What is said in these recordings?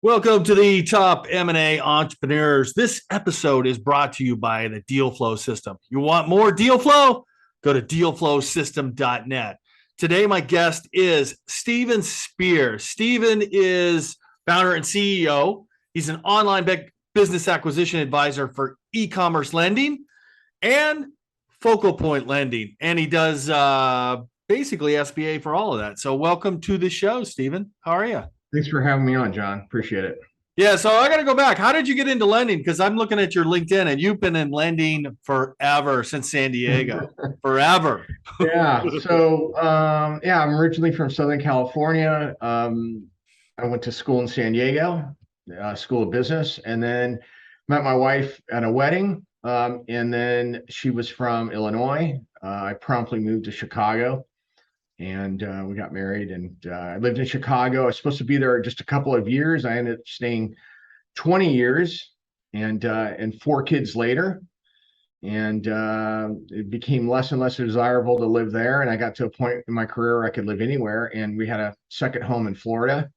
Welcome to the Top M&A Entrepreneurs. This episode is brought to you by the Deal Flow System. You want more deal flow? Go to dealflowsystem.net. Today, my guest is Steven Speer. Steven is founder and CEO. He's an online business acquisition advisor for e-commerce lending and focal point lending. And he does basically SBA for all of that. So welcome to the show, Steven. How are you? Thanks for having me on, John. Appreciate it. Yeah, so I got to go back. How did you get into lending? Because I'm looking at your LinkedIn and you've been in lending forever, since San Diego. Forever. I'm originally from Southern California. I went to school in San Diego, School of Business, and then met my wife at a wedding. And then she was from Illinois. I promptly moved to Chicago. And we got married, and I lived in Chicago. I was supposed to be there just a couple of years. I ended up staying 20 years and 4 kids later. And it became less and less desirable to live there. And I got to a point in my career where I could live anywhere. And we had a second home in Florida,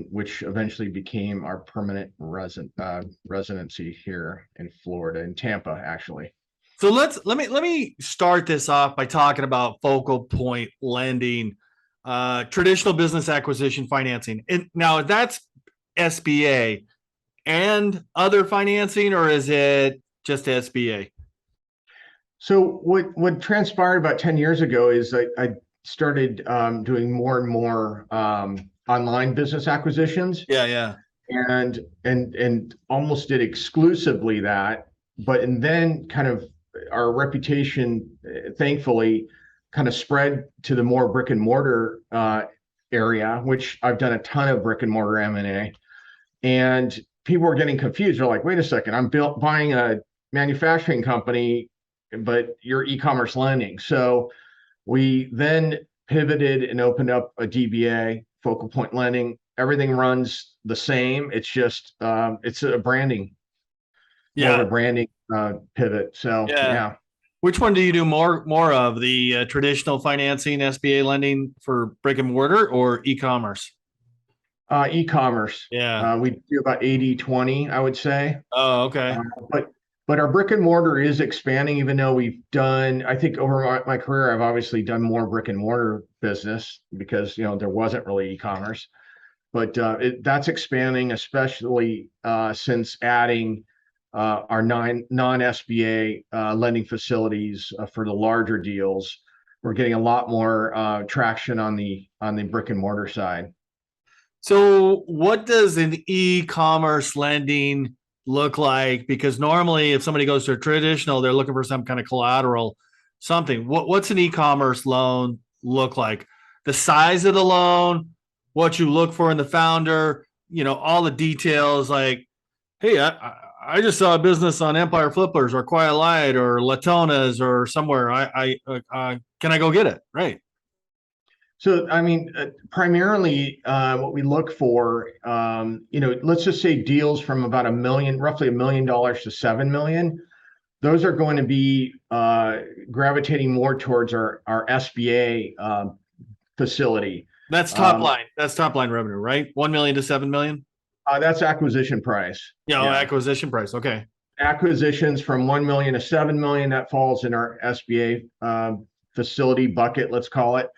which eventually became our permanent residency here in Florida, in Tampa, actually. So let me start this off by talking about focal point lending, traditional business acquisition financing. And now that's SBA and other financing, or is it just SBA? So what transpired about 10 years ago is I started doing more and more online business acquisitions. Yeah. And almost did exclusively that, and then kind of our reputation, thankfully, kind of spread to the more brick and mortar area, which I've done a ton of brick and mortar M&A. And people were getting confused. They're like, wait a second, I'm buying a manufacturing company, but you're e-commerce lending. So we then pivoted and opened up a DBA, focal point lending. Everything runs the same. It's just, it's a branding. More of a branding pivot. So yeah. Which one do you do more of, the traditional financing, SBA lending for brick and mortar, or e-commerce? E-commerce. Yeah. We do about 80-20, I would say. Oh, okay. But our brick and mortar is expanding, even though we've done, I think over my career, I've obviously done more brick and mortar business because, there wasn't really e-commerce. But that's expanding, especially since adding our non-SBA lending facilities for the larger deals. We're getting a lot more traction on the brick and mortar side. So what does an e-commerce lending look like? Because normally if somebody goes to a traditional, they're looking for some kind of collateral, something. What's an e-commerce loan look like? The size of the loan, what you look for in the founder, all the details, like, hey, I just saw a business on Empire Flippers or Quiet Light or Latona's or somewhere. Can I go get it? Right. So, primarily what we look for, let's just say deals from about roughly $1 million to $7 million. Those are going to be gravitating more towards our SBA facility. That's top line. That's top line revenue, right? 1 million to 7 million. That's acquisition price. Yeah, acquisition price. Okay. Acquisitions from 1 million to 7 million, that falls in our SBA facility bucket, let's call it.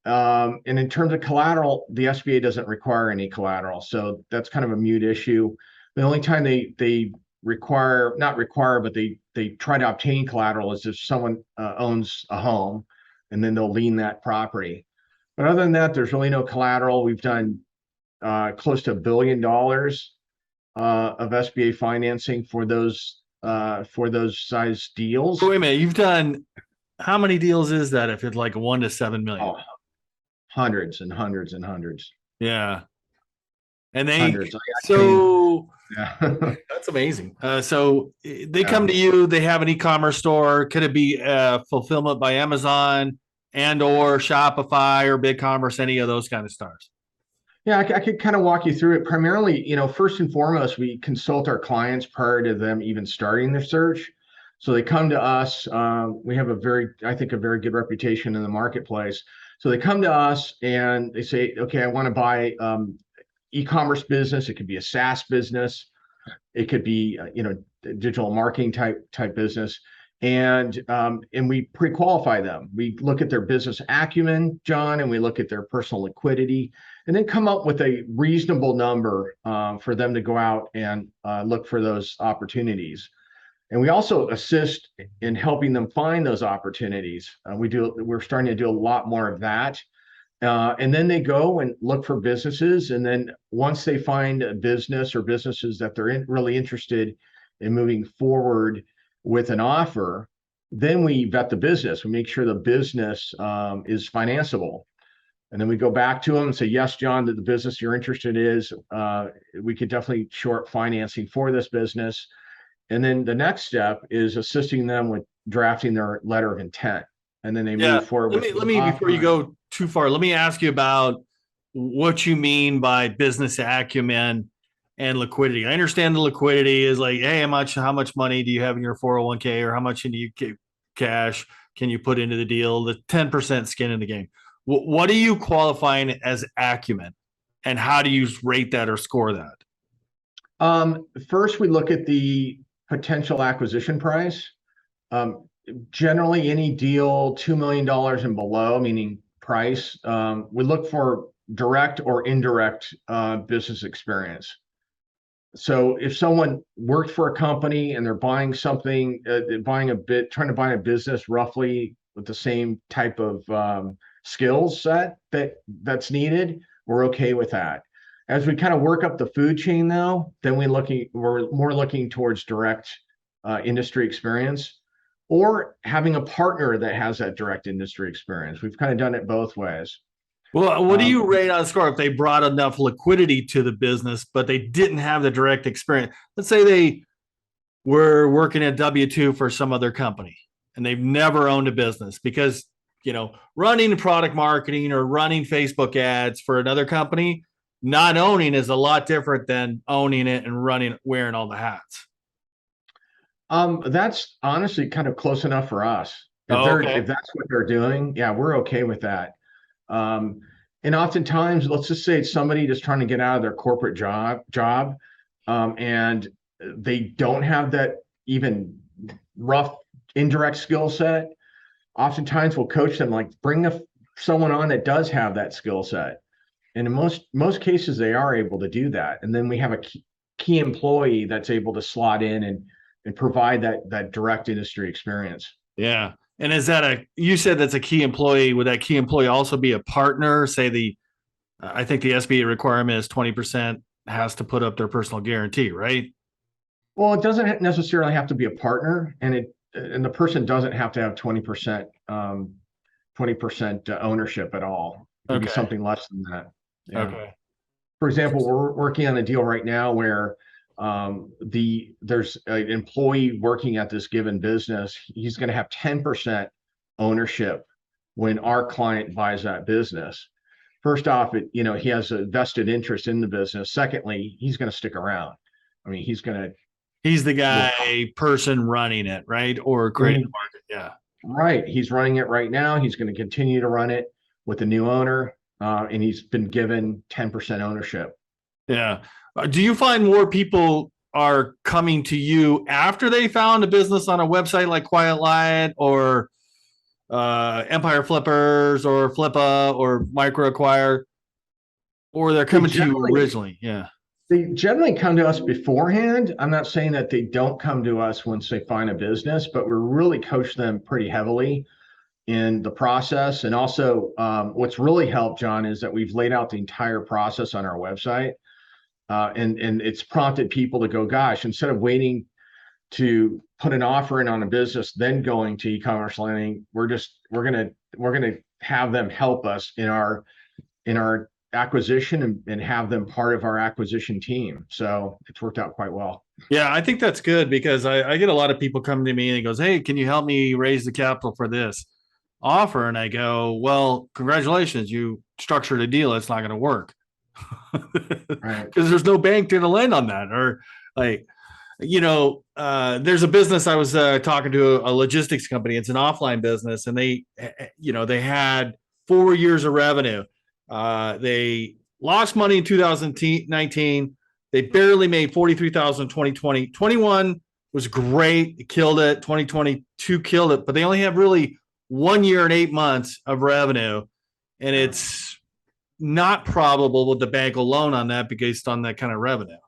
And in terms of collateral, the SBA doesn't require any collateral. So that's kind of a mute issue. The only time they not require, but they try to obtain collateral is if someone owns a home, and then they'll lien that property. But other than that, there's really no collateral. We've done close to $1 billion of SBA financing for those size deals. Wait a minute, you've done, how many deals is that if it's like 1 to 7 million? Oh, hundreds and hundreds and hundreds. Yeah. And hundreds. That's amazing. So they come to you, they have an e-commerce store. Could it be fulfillment by Amazon and or Shopify or BigCommerce, any of those kind of stars? Yeah, I could kind of walk you through it. Primarily, first and foremost, we consult our clients prior to them even starting their search. So they come to us. We have a very good reputation in the marketplace. So they come to us and they say, okay, I want to buy e-commerce business. It could be a SaaS business. It could be, digital marketing type business. And we pre-qualify them. We look at their business acumen, John, and we look at their personal liquidity, and then come up with a reasonable number for them to go out and look for those opportunities. And we also assist in helping them find those opportunities. We're starting to do a lot more of that. And then they go and look for businesses. And then once they find a business or businesses that they're really interested in moving forward with an offer, then we vet the business. We make sure the business is financeable. And then we go back to them and say, yes, John, the business you're interested in we could definitely short financing for this business. And then the next step is assisting them with drafting their letter of intent. And then they move forward. Let me before you go too far, let me ask you about what you mean by business acumen and liquidity. I understand the liquidity is like, hey, how much money do you have in your 401k, or how much do you cash can you put into the deal? The 10% skin in the game. What are you qualifying as acumen, and how do you rate that or score that? First, we look at the potential acquisition price. Generally, any deal $2 million and below, meaning price, we look for direct or indirect business experience. So if someone worked for a company and they're buying something, trying to buy a business roughly with the same type of skills set that's needed, we're okay with that. As we kind of work up the food chain, though, then we're more looking towards direct industry experience, or having a partner that has that direct industry experience. We've kind of done it both ways. Well, what do you rate on a score if they brought enough liquidity to the business, but they didn't have the direct experience? Let's say they were working at W-2 for some other company and they've never owned a business, because, running product marketing or running Facebook ads for another company, not owning is a lot different than owning it and wearing all the hats. That's honestly kind of close enough for us. If that's what they're doing, yeah, we're okay with that. And oftentimes, let's just say it's somebody just trying to get out of their corporate job, and they don't have that even rough indirect skill set. Oftentimes, we'll coach them, like, bring someone on that does have that skill set. And in most cases, they are able to do that. And then we have a key employee that's able to slot in and provide that direct industry experience. Yeah. And you said that's a key employee. Would that key employee also be a partner? Say I think the SBA requirement is 20% has to put up their personal guarantee, right? Well, it doesn't necessarily have to be a partner, and the person doesn't have to have 20% ownership at all. It could be something less than that. Yeah. Okay. For example, we're working on a deal right now where there's an employee working at this given business. He's going to have 10% ownership when our client buys that business. First off, he has a vested interest in the business. Secondly, he's going to stick around. I mean, he's the guy, person running it, right? Or creating the market. Yeah. Right. He's running it right now. He's going to continue to run it with a new owner. And he's been given 10% ownership. Yeah. Do you find more people are coming to you after they found a business on a website like Quiet Light or Empire Flippers or Flippa or Microacquire, or they're coming to you originally? Yeah. They generally come to us beforehand. I'm not saying that they don't come to us once they find a business, but we really coach them pretty heavily in the process. And also, what's really helped, John, is that we've laid out the entire process on our website. And it's prompted people to go, gosh, instead of waiting to put an offer in on a business, then going to e-commerce lending, we're gonna have them help us in our acquisition and have them part of our acquisition team. So it's worked out quite well. Yeah, I think that's good, because I get a lot of people coming to me and he goes, hey, can you help me raise the capital for this offer? And I go, well, congratulations, you structured a deal. It's not going to work. Right. Because there's no bank going to lend on that. Or there's a business I was talking to, a logistics company. It's an offline business, and they had 4 years of revenue. They lost money in 2019. They barely made 43,000 in 2020. 21 was great. It killed it. 2022 killed it, but they only have really 1 year and 8 months of revenue. And it's not probable with the bank alone on that based on that kind of revenue.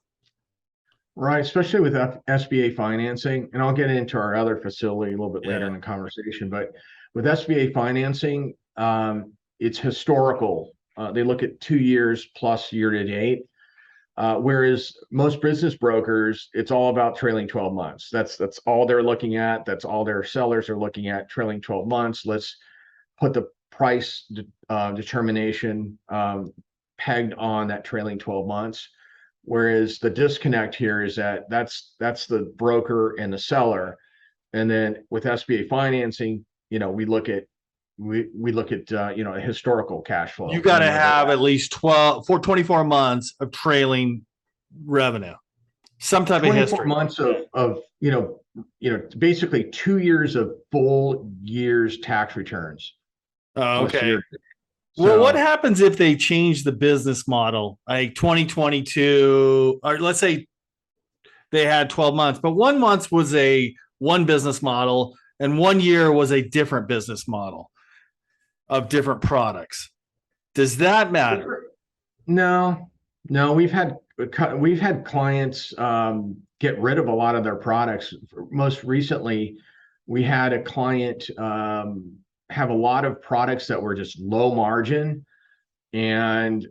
Right, especially with SBA financing, and I'll get into our other facility a little bit later Yeah. in the conversation, but with SBA financing, it's historical. They look at 2 years plus year to date. Whereas most business brokers, it's all about trailing 12 months. That's all they're looking at. That's all their sellers are looking at, trailing 12 months. Let's put the price determination pegged on that trailing 12 months. Whereas the disconnect here is that that's the broker and the seller. And then with SBA financing, we look at a historical cash flow. You got to have at least 24 months of trailing revenue, some type of 24 history. months of basically 2 years of full years tax returns. Oh, okay. So, Well, what happens if they change the business model, like 2022, or let's say they had 12 months, but 1 month was one business model and 1 year was a different business model of different products? Does that matter? No, we've had clients get rid of a lot of their products. Most recently, we had a client have a lot of products that were just low margin, and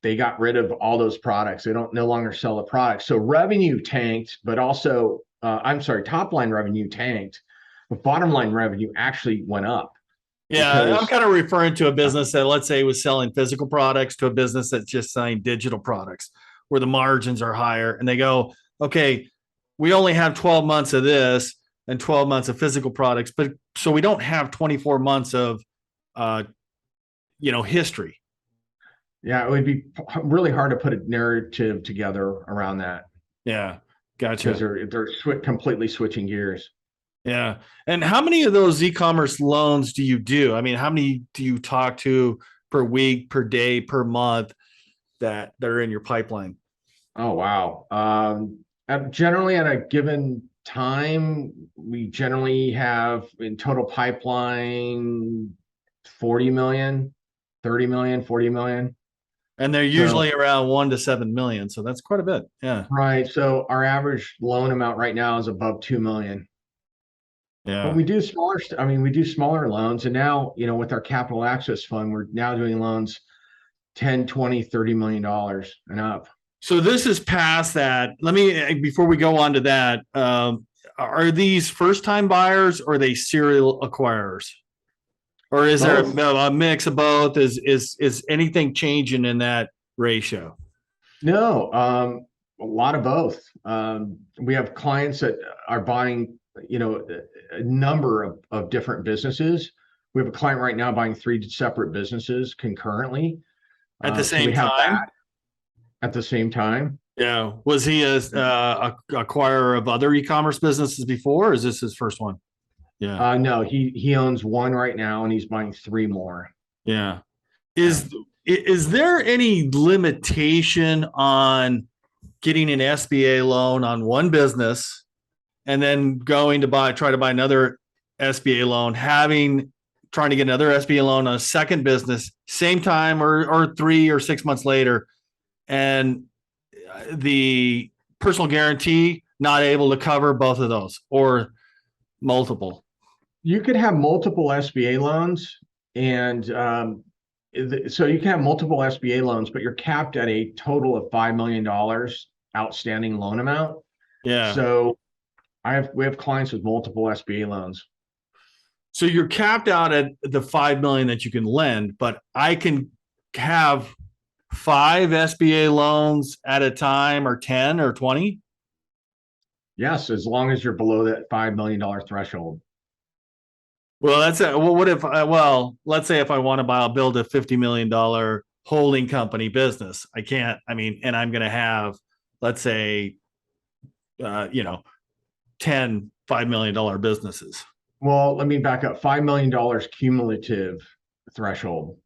they got rid of all those products. They don't no longer sell the products. So revenue tanked, but also, top line revenue tanked, but bottom line revenue actually went up. Yeah, I'm kind of referring to a business that, let's say, was selling physical products to a business that's just selling digital products where the margins are higher. And they go, okay, we only have 12 months of this and 12 months of physical products, but so we don't have 24 months of, history. Yeah, it would be really hard to put a narrative together around that. Yeah, gotcha. Because they're completely switching gears. Yeah. And how many of those e-commerce loans do you do? I mean, how many do you talk to per week, per day, per month that are in your pipeline? Oh, wow. Generally at a given time, we generally have in total pipeline 40 million, 30 million, 40 million. And they're usually around 1 to 7 million. So that's quite a bit. Yeah. Right. So our average loan amount right now is above 2 million. Yeah. But we do smaller loans. And now, with our capital access fund, we're now doing loans 10, 20, $30 million and up. So this is past that. Before we go on to that, are these first time buyers or are they serial acquirers? Or is there a mix of both? Is anything changing in that ratio? No, a lot of both. We have clients that are buying, a number of different businesses. We have a client right now buying 3 separate businesses concurrently. At the same time? At the same time. Yeah. Was he a acquirer of other e-commerce businesses before, or is this his first one? Yeah. No, he owns one right now and he's buying 3 more. Yeah. Is there any limitation on getting an SBA loan on one business and then going to try to buy another SBA loan, trying to get another SBA loan on a second business, same time or 3 or 6 months later, and the personal guarantee not able to cover both of those or multiple? You could have multiple SBA loans, and so you can have multiple SBA loans, but you're capped at a total of $5 million outstanding loan amount. Yeah. So we have clients with multiple SBA loans. So you're capped out at the 5 million that you can lend, but I can have 5 SBA loans at a time, or 10 or 20. Yes, as long as you're below that $5 million threshold. Well, let's say if I want to build a $50 million holding company business, I can't, and I'm going to have, let's say, 10 $5 million businesses. Well, let me back up. $5 million cumulative threshold.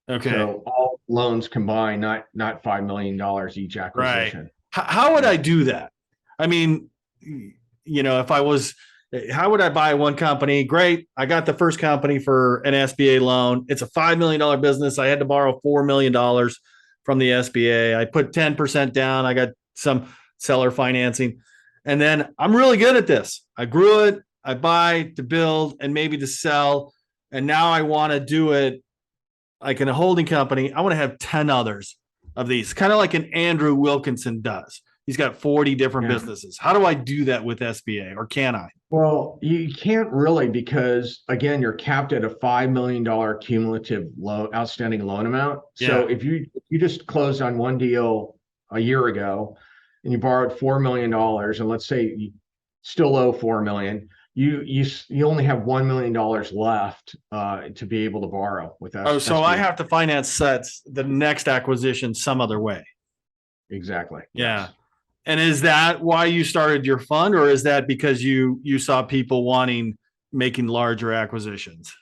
Okay. So all loans combined, not $5 million each Right. acquisition. How would Yeah. I do that? I mean, if I was, how would I buy one company? Great. I got the first company for an SBA loan. It's a $5 million business. I had to borrow $4 million from the SBA. I put 10% down. I got some seller financing. And then I'm really good at this. I grew it. I buy to build and maybe to sell. And now I want to do it like in a holding company. I want to have 10 others of these, kind of like an Andrew Wilkinson does. He's got 40 different Yeah. businesses. How do I do that with SBA, or can I? Well, you can't really because again, you're capped at a $5 million cumulative outstanding loan amount. Yeah. So if you just closed on one deal a year ago and you borrowed $4 million, and let's say you still owe 4 million, you only have $1 million left to be able to borrow with Oh, so I SBA. have to finance sets the next acquisition some other way. Exactly. Yeah. Yes. And is that why you started your fund, or is that because you saw people making larger acquisitions?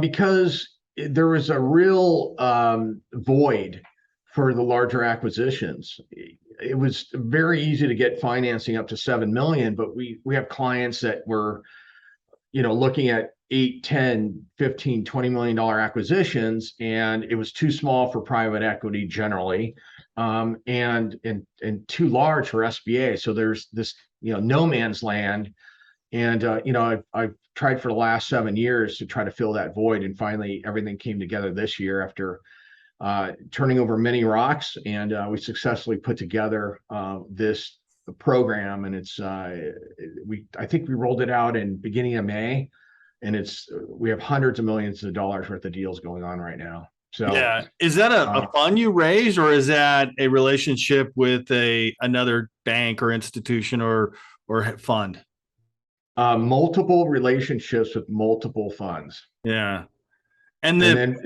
Because there was a real void for the larger acquisitions. It was very easy to get financing up to 7 million, but we have clients that were, looking at 8, 10, 15, $20 million acquisitions, and it was too small for private equity generally, and too large for SBA. So there's this, no man's land. And I've tried for the last 7 years to try to fill that void, and finally everything came together this year after turning over many rocks, and we successfully put together this program. And I think we rolled it out in beginning of May, and we have hundreds of millions of dollars worth of deals going on right now. So Yeah. Is that a fund you raised, or is that a relationship with another bank or institution or fund? multiple relationships with multiple funds, Yeah. And and the then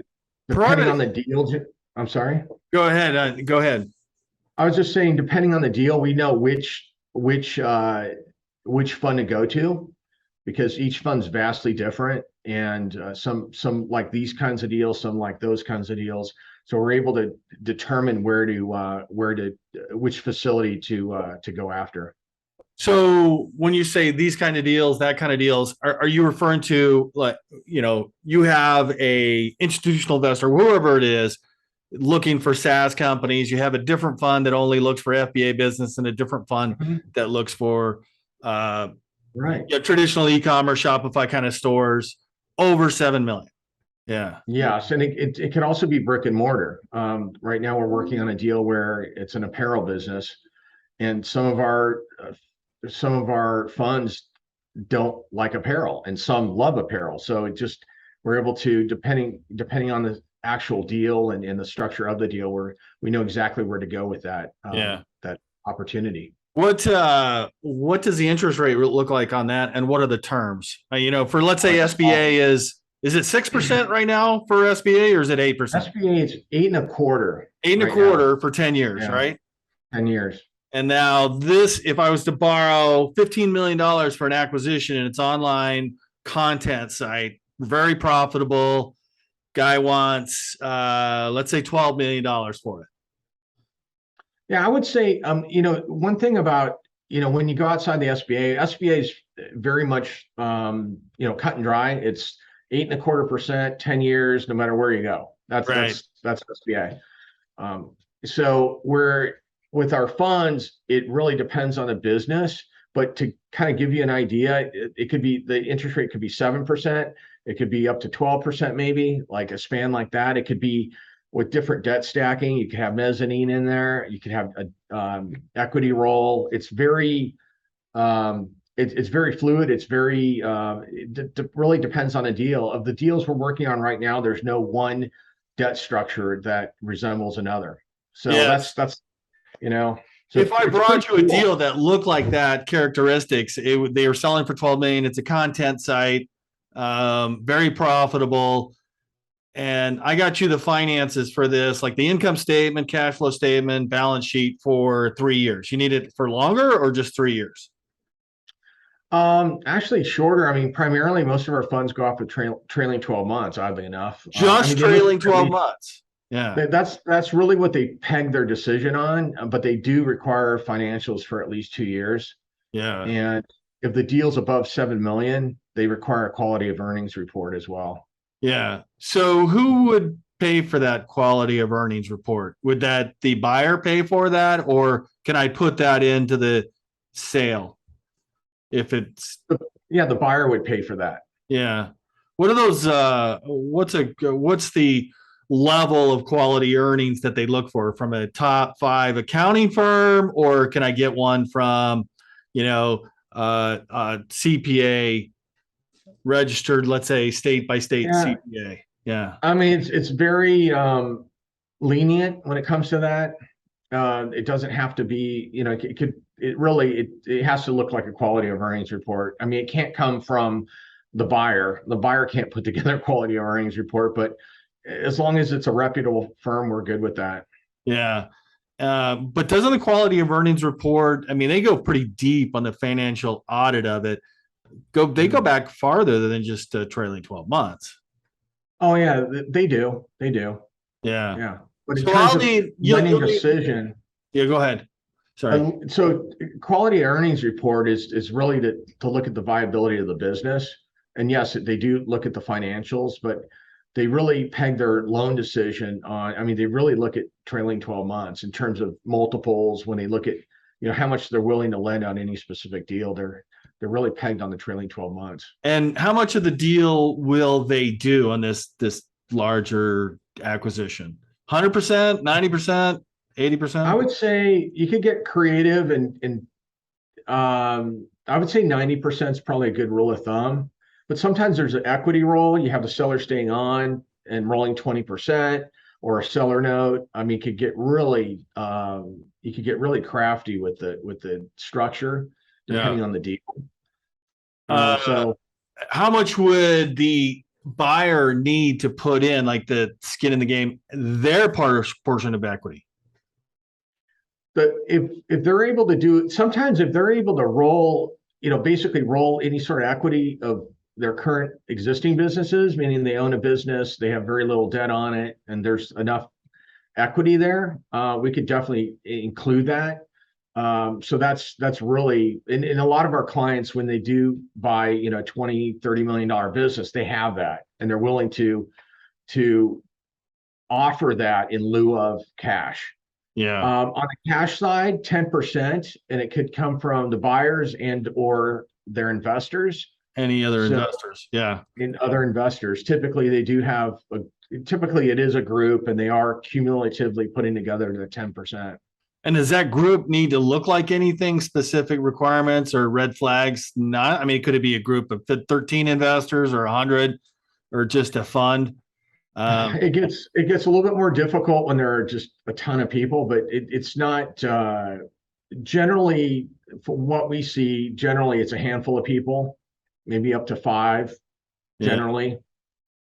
depending on private, the deal. I'm sorry. go ahead. Go ahead. I was just saying, depending on the deal, we know which fund to go to, because each fund's vastly different, and some like these kinds of deals, some like those kinds of deals. So we're able to determine which facility to go after. So when you say these kind of deals, that kind of deals, are you referring to, like, you have a institutional investor, whoever it is, looking for SaaS companies. You have a different fund that only looks for FBA business, and a different fund that looks for Right. traditional e-commerce, Shopify kind of stores over 7 million. Yeah. Yes, and it can also be brick and mortar. Right now, we're working on a deal where it's an apparel business, and some of our funds don't like apparel, and some love apparel. So we're able to, depending on the actual deal and the structure of the deal, we know exactly where to go with that that opportunity. What does the interest rate look like on that, and what are the terms? For, let's say, SBA is it 6% right now for SBA, or is it 8%? SBA is 8.25. 8.25 for 10 years, Yeah. right? 10 years. And now this, if I was to borrow $15 million for an acquisition, and it's online content site, very profitable, guy wants, let's say $12 million for it. Yeah, I would say, one thing about, when you go outside the SBA is very much, cut and dry. It's 8.25%, 10 years, no matter where you go. That's SBA. So with our funds, it really depends on the business. But to kind of give you an idea, it could be, the interest rate could be 7%. It could be up to 12%, maybe, like a span like that. It could be with different debt stacking. You could have mezzanine in there. You could have a equity roll. It's very it's very fluid. It's very it really depends on a deal. Of the deals we're working on right now, there's no one debt structure that resembles another. So Yes. that's So if I brought you a cool deal that looked like that characteristics, they were selling for 12 million. It's a content site, very profitable. And I got you the finances for this, like the income statement, cash flow statement, balance sheet for 3 years. You need it for longer, or just 3 years? Actually shorter. I mean, primarily most of our funds go off with trailing 12 months, oddly enough. I Just mean, they look trailing at 12 least months. Yeah. that's really what they peg their decision on, but they do require financials for at least 2 years. Yeah. And if the deal's above 7 million, they require a quality of earnings report as well. Yeah. So who would pay for that quality of earnings report? Would that the buyer pay for that, or can I put that into the sale if it's Yeah, the buyer would pay for that. yeah. What are those what's the level of quality earnings that they look for from a top five accounting firm, or can I get one from, CPA registered, let's say state by state Yeah, CPA? Yeah. I mean it's very lenient when it comes to that. It doesn't have to be, it has to look like a quality of earnings report. I mean, it can't come from the buyer. The buyer can't put together a quality of earnings report, but as long as it's a reputable firm, we're good with that. Yeah. But doesn't the quality of earnings report, I mean, they go pretty deep on the financial audit of it. They go back farther than just trailing 12 months. Oh yeah, they do. They do. Yeah. Yeah. But in So terms I'll of need lending you'll need decision, yeah, go ahead. Sorry. so quality earnings report is really to look at the viability of the business. And yes, they do look at the financials, but they really peg their loan decision on, I mean, they really look at trailing 12 months in terms of multiples when they look at, how much they're willing to lend on any specific deal. They're really pegged on the trailing 12 months. And how much of the deal will they do on this larger acquisition? 100%, 90%, I 80%? would say you could get creative and I would say 90% is probably a good rule of thumb. But sometimes there's an equity roll. You have the seller staying on and rolling 20% or a seller note. I mean, you could get really crafty with the structure Yeah. depending on the deal. Uh, So how much would the buyer need to put in, like the skin in the game, their portion of equity? but if they're able to do, sometimes if they're able to roll, basically roll any sort of equity of their current existing businesses, meaning they own a business, they have very little debt on it, and there's enough equity there, we could definitely include that. So that's really, and a lot of our clients, when they do buy, 20-30 million dollar business, they have that and they're willing to offer that in lieu of cash. Yeah. On the cash side, 10%, and it could come from the buyers and or their investors. Any other So investors? Yeah. in other investors, typically they do have typically it is a group and they are cumulatively putting together the 10%. And does that group need to look like anything, specific requirements or red flags? Not, I mean, could it be a group of 13 investors or 100 or just a fund? It gets a little bit more difficult when there are just a ton of people, but it's not generally, from what we see, generally it's a handful of people, maybe up to five. Yeah. Generally,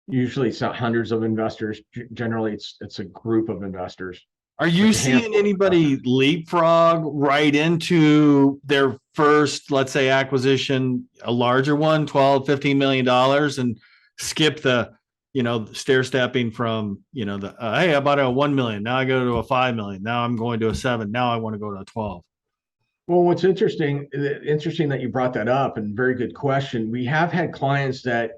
usually it's not hundreds of investors. Generally, it's a group of investors. Are you It's a seeing handful of anybody investors. leapfrog right into their first, let's say, acquisition, a larger one, 12, $15 million, and skip the, stair stepping from, hey, I bought a 1 million. Now I go to a 5 million. Now I'm going to a 7. Now I want to go to a 12. Well, what's interesting that you brought that up, and very good question. We have had clients that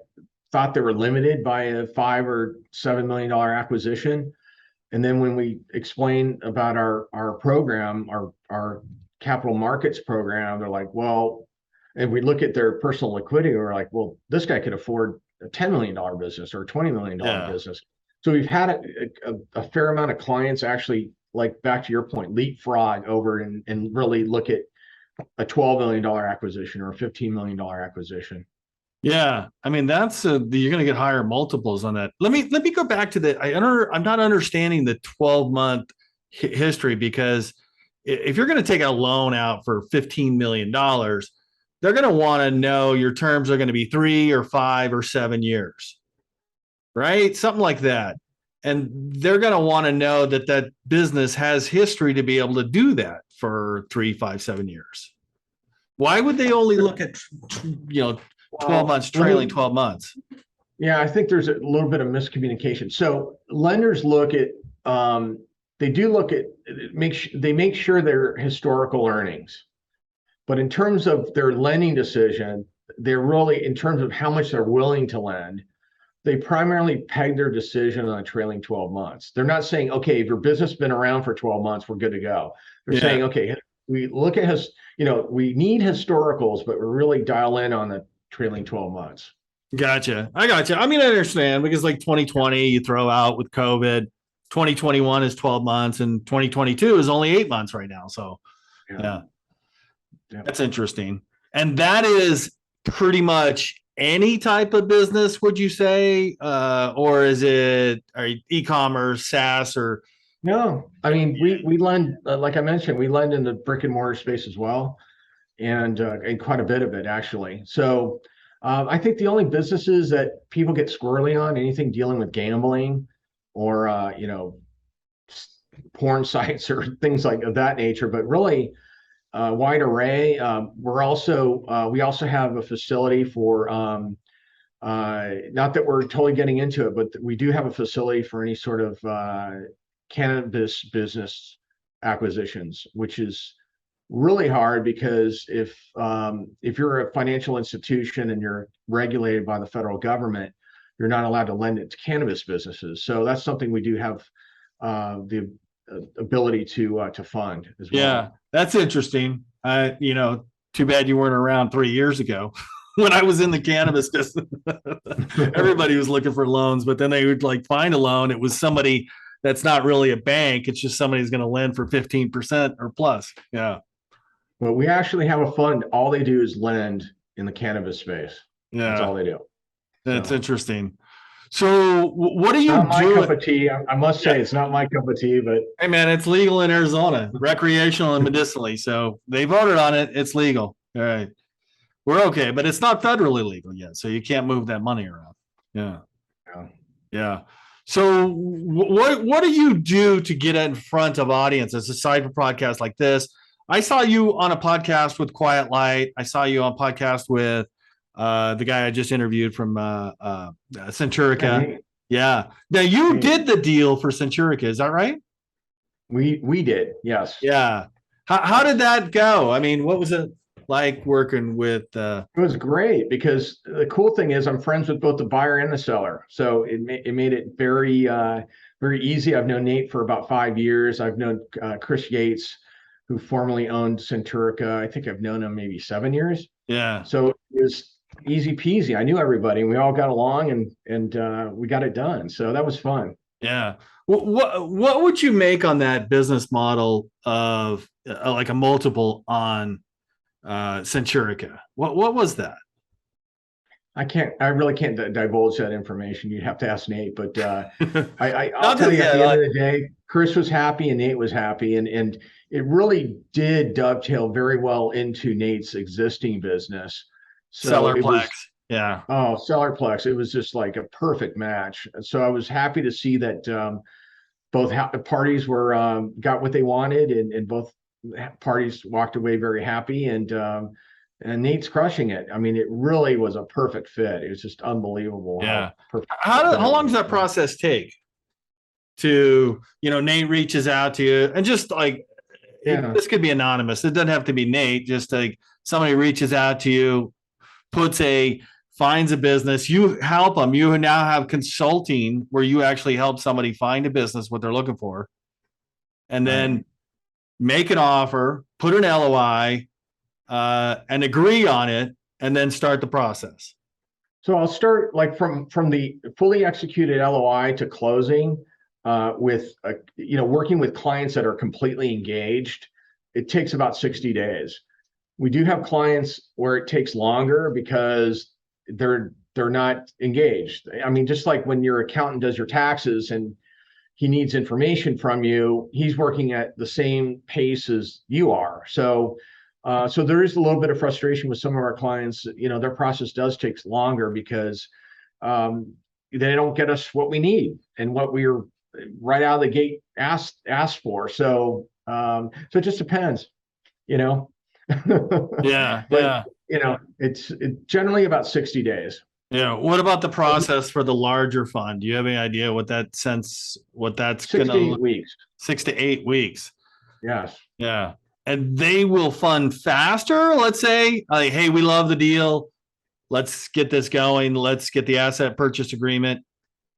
thought they were limited by a $5 or $7 million acquisition. And then when we explain about our program, our capital markets program, they're like, well, and we look at their personal liquidity, we're like, well, this guy could afford a $10 million business or a $20 million Yeah. business. So we've had a fair amount of clients actually, like back to your point, leapfrog over and really look at a $12 million acquisition or a $15 million acquisition. Yeah, I mean you're going to get higher multiples on that. Let me go back to I'm not understanding the 12-month history, because if you're going to take a loan out for $15 million, they're going to want to know your terms are going to be 3 or 5 or 7 years, right? Something like that. And they're going to want to know that business has history to be able to do that for 3, 5, 7 years. Why would they only look at 12 months, trailing 12 months? Yeah, I think there's a little bit of miscommunication. So lenders look at, they do look at, they make sure their historical earnings. But in terms of their lending decision, they're really, in terms of how much they're willing to lend, they primarily peg their decision on a trailing 12 months. They're not saying, okay, if your business has been around for 12 months, we're good to go. They're saying, okay, we look at we need historicals, but we really dial in on the trailing 12 months. Gotcha. I gotcha. I mean, I understand because like 2020, you throw out with COVID, 2021 is 12 months and 2022 is only 8 months right now. So yeah. That's interesting. And that is pretty much any type of business, would you say? Or is it e-commerce, SaaS, or? No, I mean, we lend, like I mentioned, we lend in the brick and mortar space as well, and quite a bit of it actually. So I think the only businesses that people get squirrely on, anything dealing with gambling or porn sites or things like of that nature, but really wide array. We also have a facility for not that we're totally getting into it, but we do have a facility for any sort of cannabis business acquisitions, which is really hard because if you're a financial institution and you're regulated by the federal government, you're not allowed to lend it to cannabis businesses. So that's something we do have the ability to fund as well. Yeah, that's interesting. Too bad you weren't around 3 years ago when I was in the cannabis business. Everybody was looking for loans, but then they would like find a loan. It was somebody that's not really a bank. It's just somebody's going to lend for 15% or plus. Yeah. Well, we actually have a fund. All they do is lend in the cannabis space. Yeah. That's all they do. That's interesting. So what are you doing? My cup of tea. I must say it's not my cup of tea, but hey man, it's legal in Arizona, recreational and medicinally. So they voted on it. It's legal. All right. We're okay, but it's not federally legal yet. So you can't move that money around. Yeah. Yeah. So what do you do to get in front of audiences aside from podcasts like this? I saw you on a podcast with Quiet Light. I saw you on a podcast with the guy I just interviewed from Centurica. Yeah. Now you did the deal for Centurica. Is that right? We did. Yes. Yeah. How did that go? I mean, what was it like working with? It was great because the cool thing is I'm friends with both the buyer and the seller. So it made it very, very easy. I've known Nate for about 5 years. I've known Chris Yates, who formerly owned Centurica. I think I've known him maybe 7 years. Yeah. So it was easy peasy. I knew everybody and we all got along and we got it done. So that was fun. Yeah. What would you make on that business model of like a multiple on Centurica? What was that? I really can't divulge that information. You'd have to ask Nate, but I'll tell you at the end of the day, Chris was happy and Nate was happy. And it really did dovetail very well into Nate's existing business. So Sellerplex. Yeah. Oh, Sellerplex. It was just like a perfect match. So I was happy to see that both parties were got what they wanted and both parties walked away very happy and Nate's crushing it. I mean, it really was a perfect fit. It was just unbelievable. Yeah. How long does that process take to, Nate reaches out to you and just like, this could be anonymous. It doesn't have to be Nate. Just like somebody reaches out to you, finds a business, you help them. You now have consulting where you actually help somebody find a business, what they're looking for, and then make an offer, put an LOI, and agree on it, and then start the process. So I'll start like from the fully executed LOI to closing with working with clients that are completely engaged. It takes about 60 days. We do have clients where it takes longer because they're not engaged. I mean, just like when your accountant does your taxes and he needs information from you, he's working at the same pace as you are. So there is a little bit of frustration with some of our clients. Their process does take longer because they don't get us what we need and what we're right out of the gate asked for. So it just depends, Yeah. But Yeah. it's generally about 60 days. Yeah. What about the process for the larger fund? Do you have any idea what that's Six gonna to eight look? weeks. 6 to 8 weeks. Yes. Yeah. And they will fund faster. Let's say, like, hey, we love the deal. Let's get this going. Let's get the asset purchase agreement.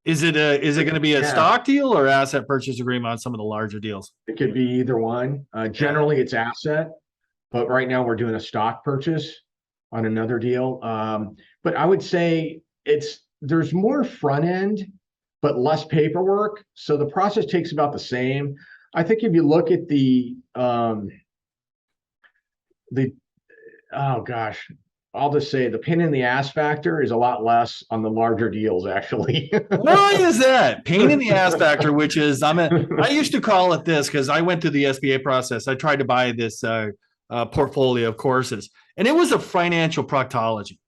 Is it going to be a Yeah. stock deal or asset purchase agreement on some of the larger deals? It could be either one. Yeah. Generally, it's asset, but right now we're doing a stock purchase on another deal. But I would say there's more front end, but less paperwork. So the process takes about the same. I think if you look at the oh gosh, I'll just say the pain in the ass factor is a lot less on the larger deals, actually. Why is that? Pain in the ass factor, which is I used to call it this because I went through the SBA process. I tried to buy this portfolio of courses, and it was a financial proctology.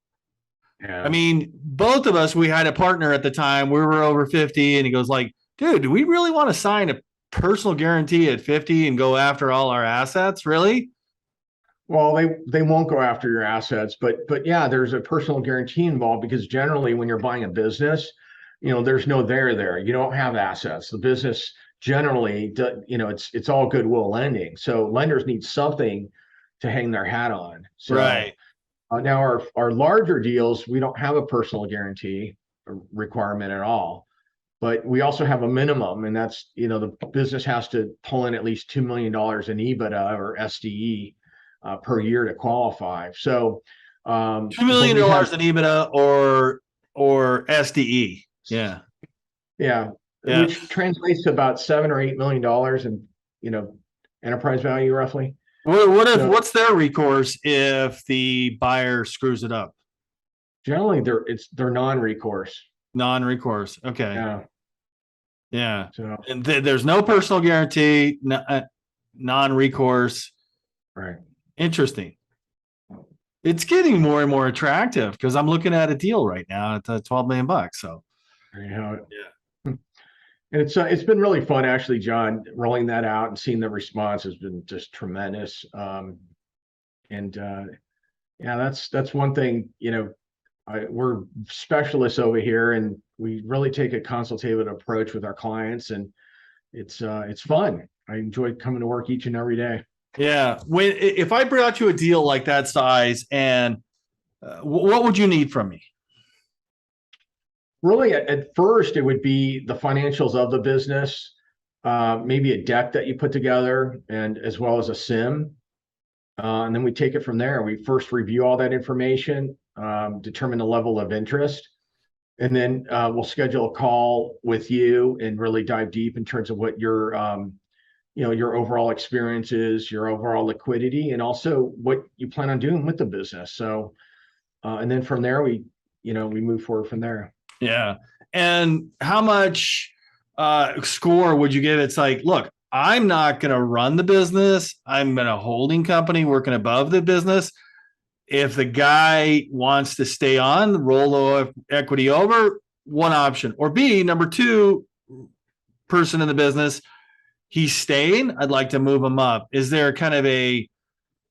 Yeah. I mean, both of us, we had a partner at the time. We were over 50, and he goes like, dude, do we really want to sign a personal guarantee at 50 and go after all our assets? Really? Well, they won't go after your assets, but yeah, there's a personal guarantee involved because generally when you're buying a business, there's no there. You don't have assets. The business generally, it's all goodwill lending. So lenders need something to hang their hat on. So Right. now our larger deals, we don't have a personal guarantee requirement at all. But we also have a minimum, and that's, the business has to pull in at least $2 million in EBITDA or SDE per year to qualify. So, $2 but million we have, in EBITDA or SDE. Yeah. yeah, Yeah. which translates to about $7 or $8 million in, enterprise value roughly. So What's their recourse if the buyer screws it up? generally they're non-recourse. Non-recourse. Okay. Yeah. Yeah. So And there's no personal guarantee, non-recourse. right. Interesting. It's getting more and more attractive because I'm looking at a deal right now at $12 million. So Yeah. yeah. And it's been really fun actually, John, rolling that out and seeing the response has been just tremendous. And yeah, that's one thing, we're specialists over here and we really take a consultative approach with our clients, and it's fun. I enjoy coming to work each and every day. Yeah. If I brought you a deal like that size, and what would you need from me? Really, at first, it would be the financials of the business, maybe a deck that you put together, and as well as a SIM. And then we take it from there. We first review all that information, determine the level of interest, and then we'll schedule a call with you and really dive deep in terms of what your overall experience is, your overall liquidity, and also what you plan on doing with the business. So, and then from there, we move forward from there. Yeah. And how much score would you give? It's like, look, I'm not going to run the business. I'm in a holding company working above the business. If the guy wants to stay on, roll the equity over, one option. Or B, number two, person in the business, he's staying. I'd like to move him up. Is there kind of a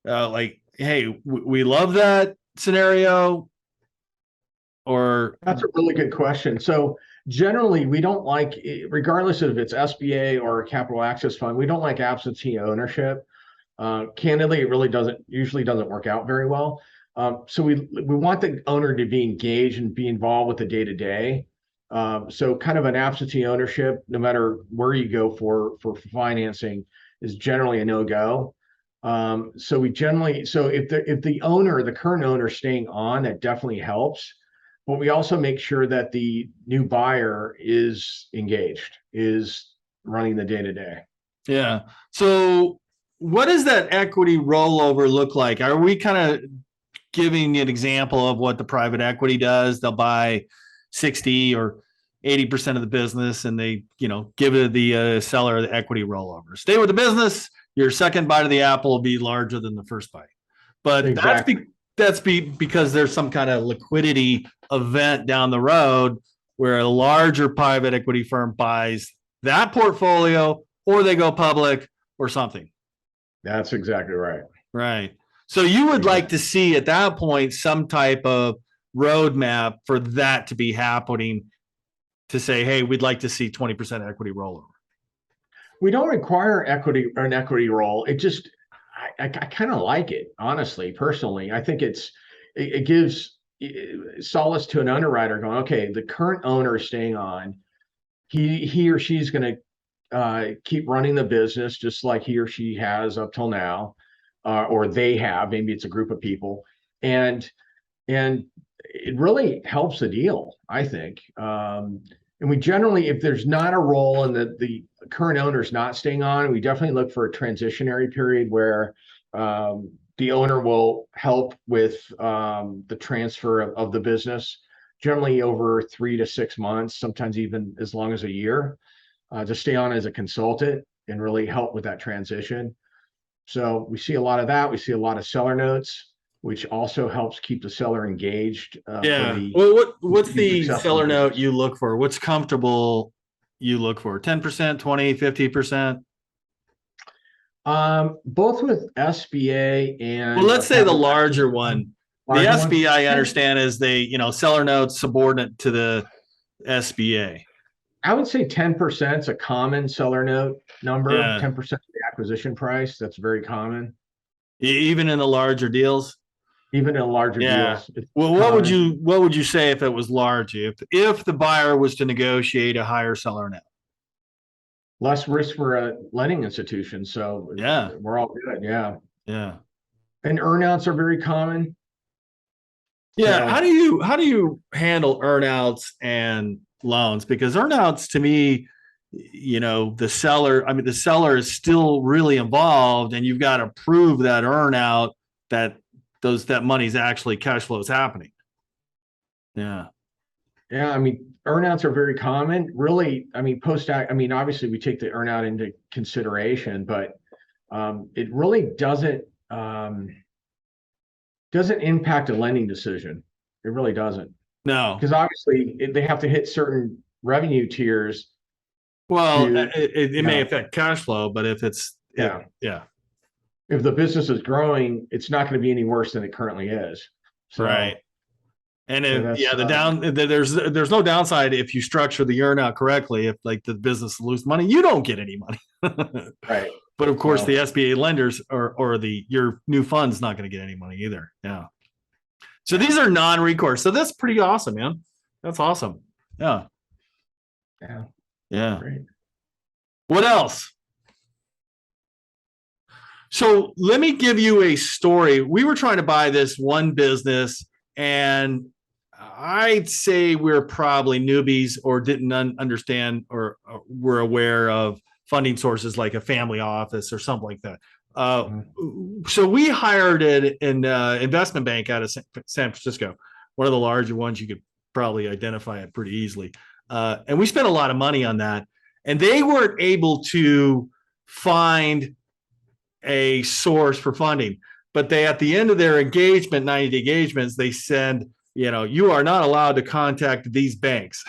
like, hey, we love that scenario? Or That's a really good question. So generally, we don't like, regardless of if it's SBA or a capital access fund, we don't like absentee ownership. Candidly, it really usually doesn't work out very well. So we want the owner to be engaged and be involved with the day to day. So kind of an absentee ownership, no matter where you go for financing, is generally a no go. So if the owner, the current owner, is staying on, that definitely helps. But we also make sure that the new buyer is engaged, is running the day to day. yeah. So what does that equity rollover look like? Are we kind of giving an example of what the private equity does? They'll buy 60 or 80% of the business and they, give it the seller the equity rollover. Stay with the business. Your second bite of the apple will be larger than the first bite. But Exactly. that's because there's some kind of liquidity event down the road where a larger private equity firm buys that portfolio or they go public or something. That's exactly right. Right. So you would like Exactly. to see at that point some type of roadmap for that to be happening to say, hey, we'd like to see 20% equity rollover. We don't require an equity role. It just, I kind of like it, honestly, personally. I think it gives solace to an underwriter going, okay, the current owner is staying on. He or she's going to keep running the business just like he or she has up till now, or they have. Maybe it's a group of people, and and it really helps the deal, I think. And we generally, if there's not a role and the current owner is not staying on, we definitely look for a transitionary period where the owner will help with the transfer of the business, generally over 3 to 6 months, sometimes even as long as a year, to stay on as a consultant and really help with that transition. So we see a lot of that. We see a lot of seller notes, which also helps keep the seller engaged for Yeah. the Well, what's continued the success of the seller note business. you look for? What's comfortable you look for? 10%, 20, 50%? Both with SBA Well, and let's say the capital access larger loan, one. The larger ones. SBA, I understand, is seller notes subordinate to the SBA. I would say 10% is a common seller note number, Yeah. 10% of the acquisition price. That's very common. Even in the larger deals. Even in larger Yeah. deals, it's Well, common. what would you say if it was large? If the buyer was to negotiate a higher seller note? Less risk for a lending institution. So Yeah. we're all good. Yeah. Yeah. And earnouts are very common. Yeah. So How do you handle earnouts and loans? Because earnouts to me, the seller is still really involved, and you've got to prove that earnout that that money's actually cash flow is happening. Yeah. yeah, I mean, earnouts are very common. Really, I mean, I mean, obviously we take the earnout into consideration, but it really doesn't impact a lending decision. It really doesn't, No. because obviously they have to hit certain revenue tiers Well, to, it you may know, affect cash flow, but yeah. yeah, If the business is growing, it's not going to be any worse than it currently is. right. So, And so if that's there's no downside if you structure the earnout correctly. If like the business lose money, you don't get any money. right. But of course, the So SBA lenders or your new fund's not going to get any money either. Yeah. So yeah, these are non-recourse. So that's pretty awesome, man. That's awesome. Yeah. yeah, Yeah. great. What else? So let me give you a story. We were trying to buy this one business, and I'd say we're probably newbies or didn't understand or were aware of funding sources like a family office or something like that. Uh, Mhm. so we hired an investment bank out of San Francisco, one of the larger ones. You could probably identify it pretty easily. And we spent a lot of money on that. And they weren't able to find a source for funding. But they, at the end of their engagement, 90-day engagements, they said, you are not allowed to contact these banks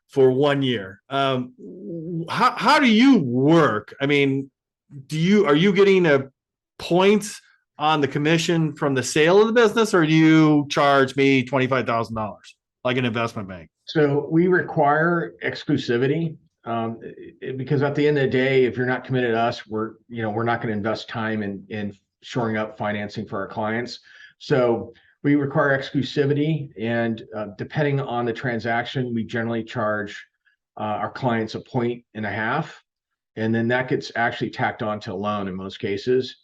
for 1 year. How do you work? I mean, are you getting a points on the commission from the sale of the business, or do you charge me $25,000 like an investment bank? So we require exclusivity, because at the end of the day, if you're not committed to us, we're not going to invest time in shoring up financing for our clients. So we require exclusivity, and depending on the transaction, we generally charge our clients 1.5 points, and then that gets actually tacked on to a loan in most cases.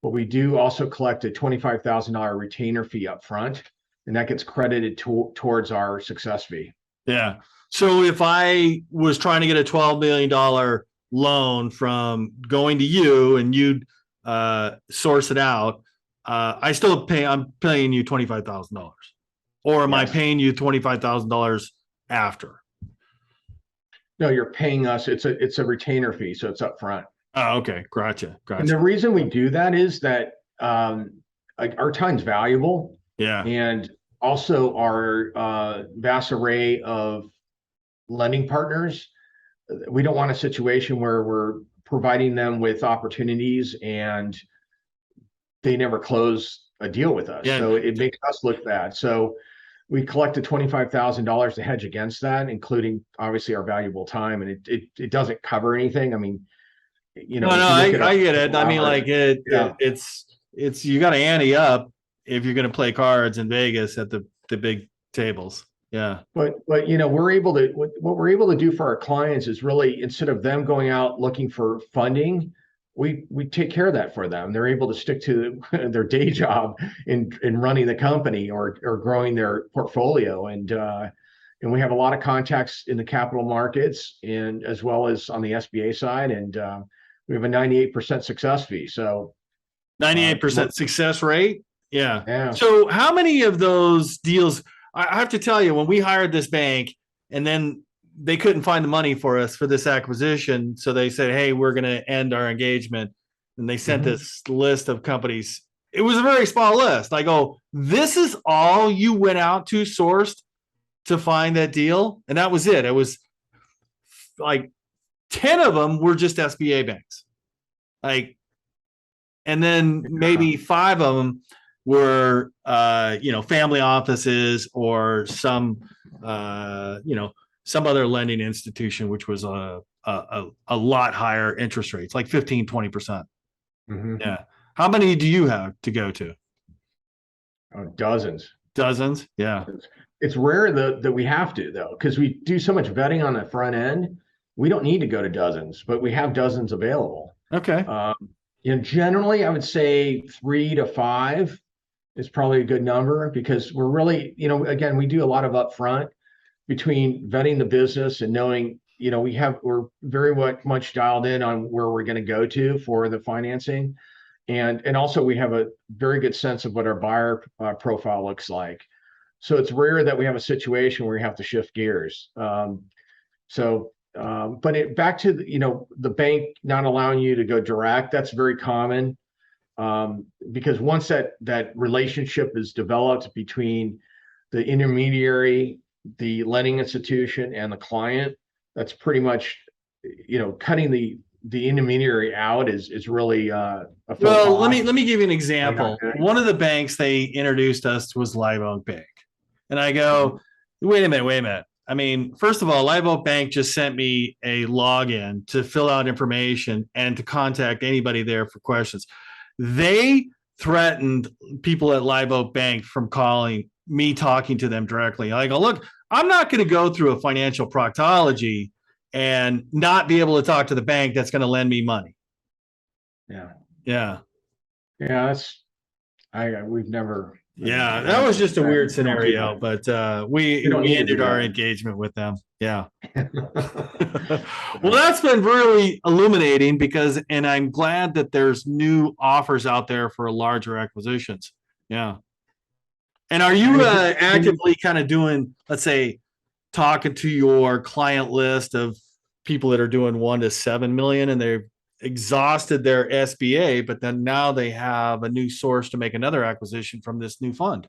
But we do also collect a $25,000 retainer fee up front, and that gets credited towards our success fee. Yeah. So if I was trying to get a $12 million loan from going to you and you'd source it out, I'm paying you $25,000. Or am I Yes. paying you $25,000 after? No, you're paying us. It's a retainer fee, so it's upfront. Oh, okay. Gotcha. And the Gotcha. reason we do that is that like our time's valuable, Yeah. and also our vast array of lending partners. We don't want a situation where we're providing them with opportunities and they never close a deal with us. Yeah. So it makes us look bad. So we collected $25,000 to hedge against that, including obviously our valuable time, and it doesn't cover anything. I mean, you know, No, if no, you look at I our get it. I mean, like yeah. it's you got to ante up if you're going to play cards in Vegas at the big tables. Yeah. But you know, we're able to what we're able to do for our clients is really, instead of them going out looking for funding, we take care of that for them. They're able to stick to their day job in running the company or growing their portfolio. And we have a lot of contacts in the capital markets and as well as on the SBA side. And we have a 98% success fee. So 98% success rate. Yeah. yeah. So how many of those deals? I have to tell you, when we hired this bank and then they couldn't find the money for us for this acquisition, so they said, hey, we're going to end our engagement. And they sent this list of companies. It was a very small list. I go, this is all you went out to sourced to find that deal? And that was it. It was like 10 of them were just SBA banks. Like, and then maybe 5 of them were family offices or some some other lending institution, which was a lot higher interest rates, like 15-20%. Yeah. How many do you have to go to? Dozens. Yeah. It's rare that we have to, though, because we do so much vetting on the front end. We don't need to go to dozens, but we have dozens available. Okay. Generally, I would say 3 to 5 is probably a good number, because we're really, again, we do a lot of upfront between vetting the business and knowing, we're very much dialed in on where we're going to go to for the financing. And also we have a very good sense of what our buyer profile looks like. So it's rare that we have a situation where we have to shift gears. But back to the bank not allowing you to go direct, that's very common. Because once that relationship is developed between the intermediary, the lending institution, and the client, that's pretty much, cutting the intermediary out is really a well, let me give you an example. One of the banks they introduced us to was Live Oak Bank. And I go, wait a minute. I mean, first of all, Live Oak Bank just sent me a login to fill out information and to contact anybody there for questions. They threatened people at Live Oak Bank from calling me, talking to them directly. I go, look, I'm not going to go through a financial proctology and not be able to talk to the bank that's going to lend me money. Yeah. We've never. Yeah, that was just a weird scenario, but we ended our engagement with them. Yeah. Well, that's been really illuminating and I'm glad that there's new offers out there for larger acquisitions. Yeah. And are you actively kind of doing, let's say, talking to your client list of people that are doing 1 to 7 million and they've exhausted their SBA, but then now they have a new source to make another acquisition from this new fund?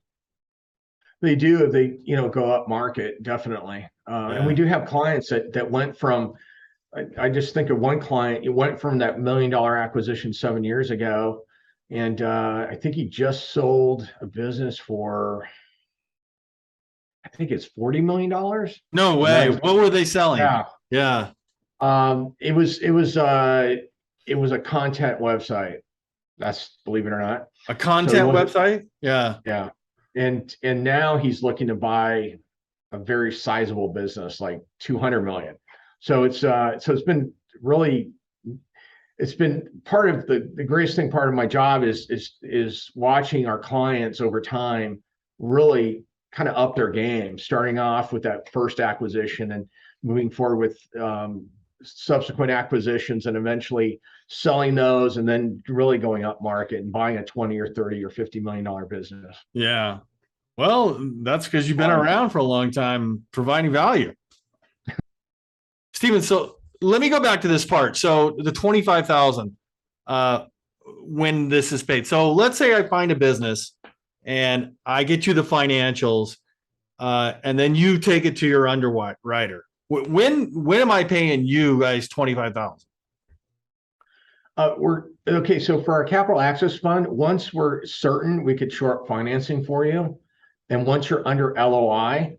They do if they go up market, definitely. And we do have clients that went from, I just think of one client, it went from that $1 million acquisition 7 years ago, and I think he just sold a business for, I think it's $40 million. No way. What were they selling? Yeah. It was a content website. That's, believe it or not, a content website. Yeah. And now he's looking to buy a very sizable business, like 200 million. So it's been really, it's been part of the greatest thing. Part of my job is watching our clients over time really kind of up their game, starting off with that first acquisition and moving forward with subsequent acquisitions, and eventually selling those, and then really going up market and buying a 20 or 30 or $50 million business. Yeah. Well, that's because you've been around for a long time providing value. Stephen, so let me go back to this part. So the 25,000 when this is paid. So let's say I find a business and I get you the financials, and then you take it to your underwriter. When am I paying you guys 25,000? Okay, so for our capital access fund, once we're certain we could shore up financing for you, and once you're under LOI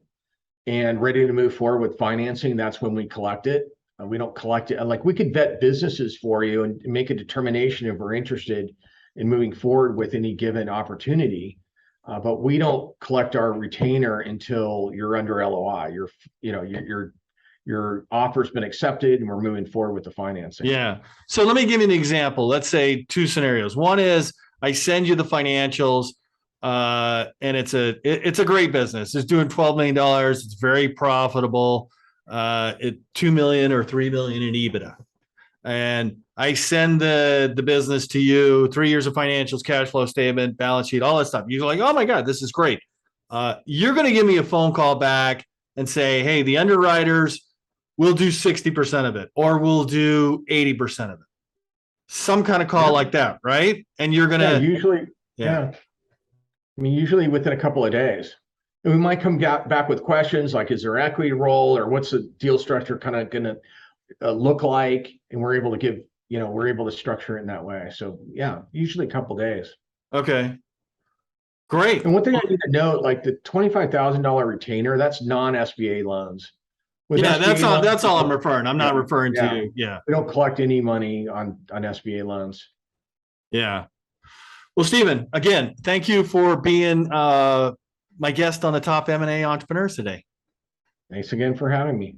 and ready to move forward with financing, that's when we collect it. We don't collect it. Like we could vet businesses for you and make a determination if we're interested in moving forward with any given opportunity. But we don't collect our retainer until you're under LOI. Your offer's been accepted and we're moving forward with the financing. Yeah. So let me give you an example. Let's say two scenarios. One is I send you the financials, and it's a great business. It's doing $12 million. It's very profitable. It 2 million or 3 million in EBITDA. And I send the business to you, 3 years of financials, cash flow statement, balance sheet, all that stuff. You're like, oh my God, this is great. You're going to give me a phone call back and say, hey, the underwriters will do 60% of it, or we'll do 80% of it. Some kind of call like that, right? And you're going to usually, I mean, usually within a couple of days. And we might come back with questions like, is there equity role, or what's the deal structure kind of going to look like? And we're able to structure it in that way. So yeah, usually a couple of days. Okay. Great. And one thing I need to note, like the $25,000 retainer, that's non-SBA loans. With Yeah, SBA that's all I'm loans, referring. I'm not referring yeah. to, yeah. We don't collect any money on SBA loans. Yeah. Well, Stephen, again, thank you for being my guest on the Top M&A Entrepreneurs today. Thanks again for having me.